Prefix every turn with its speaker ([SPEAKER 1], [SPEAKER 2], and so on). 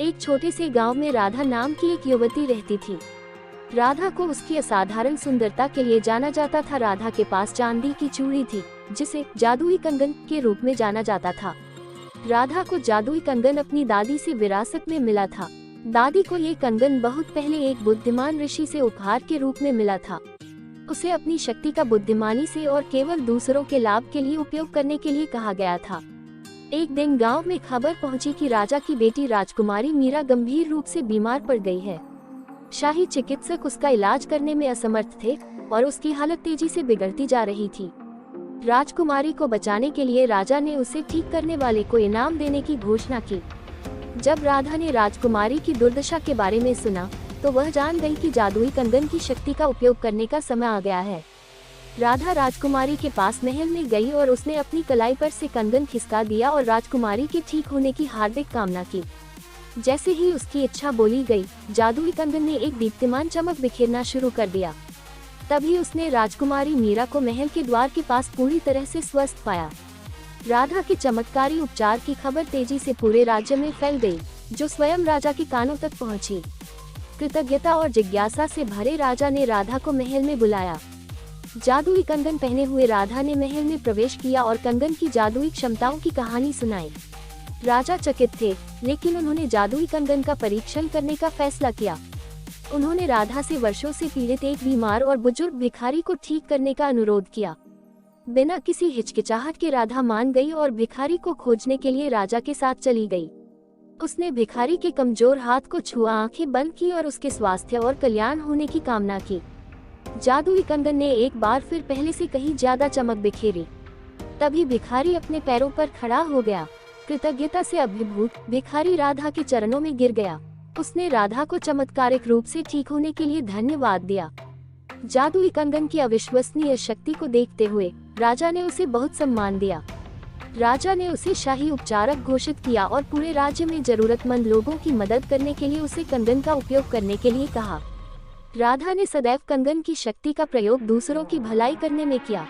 [SPEAKER 1] एक छोटे से गांव में राधा नाम की एक युवती रहती थी। राधा को उसकी असाधारण सुंदरता के लिए जाना जाता था। राधा के पास चांदी की चूड़ी थी, जिसे जादुई कंगन के रूप में जाना जाता था। राधा को जादुई कंगन अपनी दादी से विरासत में मिला था। दादी को ये कंगन बहुत पहले एक बुद्धिमान ऋषि से उपहार के रूप में मिला था। उसे अपनी शक्ति का बुद्धिमानी से और केवल दूसरों के लाभ के लिए उपयोग करने के लिए कहा गया था। एक दिन गांव में खबर पहुंची कि राजा की बेटी राजकुमारी मीरा गंभीर रूप से बीमार पड़ गई है। शाही चिकित्सक उसका इलाज करने में असमर्थ थे और उसकी हालत तेजी से बिगड़ती जा रही थी। राजकुमारी को बचाने के लिए राजा ने उसे ठीक करने वाले को इनाम देने की घोषणा की। जब राधा ने राजकुमारी की दुर्दशा के बारे में सुना, तो वह जान गई कि जादुई कंगन की शक्ति का उपयोग करने का समय आ गया है। राधा राजकुमारी के पास महल में गई और उसने अपनी कलाई पर से कंगन खिसका दिया और राजकुमारी के ठीक होने की हार्दिक कामना की। जैसे ही उसकी इच्छा बोली गई, जादुई कंगन ने एक दीप्तिमान चमक बिखेरना शुरू कर दिया। तभी उसने राजकुमारी मीरा को महल के द्वार के पास पूरी तरह से स्वस्थ पाया। राधा के चमत्कारी उपचार की खबर तेजी से पूरे राज्य में फैल गई, जो स्वयं राजा के कानों तक पहुंची। कृतज्ञता और जिज्ञासा से भरे राजा ने राधा को महल में बुलाया। जादुई कंगन पहने हुए राधा ने महल में प्रवेश किया और कंगन की जादुई क्षमताओं की कहानी सुनाई। राजा चकित थे, लेकिन उन्होंने जादुई कंगन का परीक्षण करने का फैसला किया। उन्होंने राधा से वर्षों से पीड़ित एक बीमार और बुजुर्ग भिखारी को ठीक करने का अनुरोध किया। बिना किसी हिचकिचाहट के राधा मान गई और भिखारी को खोजने के लिए राजा के साथ चली गई। उसने भिखारी के कमजोर हाथ को छुआ, आंखें बंद की और उसके स्वास्थ्य और कल्याण होने की कामना की। जादुई कंगन ने एक बार फिर पहले से कहीं ज्यादा चमक बिखेरी। तभी भिखारी अपने पैरों पर खड़ा हो गया। कृतज्ञता से अभिभूत भिखारी राधा के चरणों में गिर गया। उसने राधा को चमत्कारिक रूप से ठीक होने के लिए धन्यवाद दिया। जादुई कंगन की अविश्वसनीय शक्ति को देखते हुए राजा ने उसे बहुत सम्मान दिया। राजा ने उसे शाही उपचारक घोषित किया और पूरे राज्य में जरूरतमंद लोगों की मदद करने के लिए उसे कंगन का उपयोग करने के लिए कहा। राधा ने सदैव कंगन की शक्ति का प्रयोग दूसरों की भलाई करने में किया।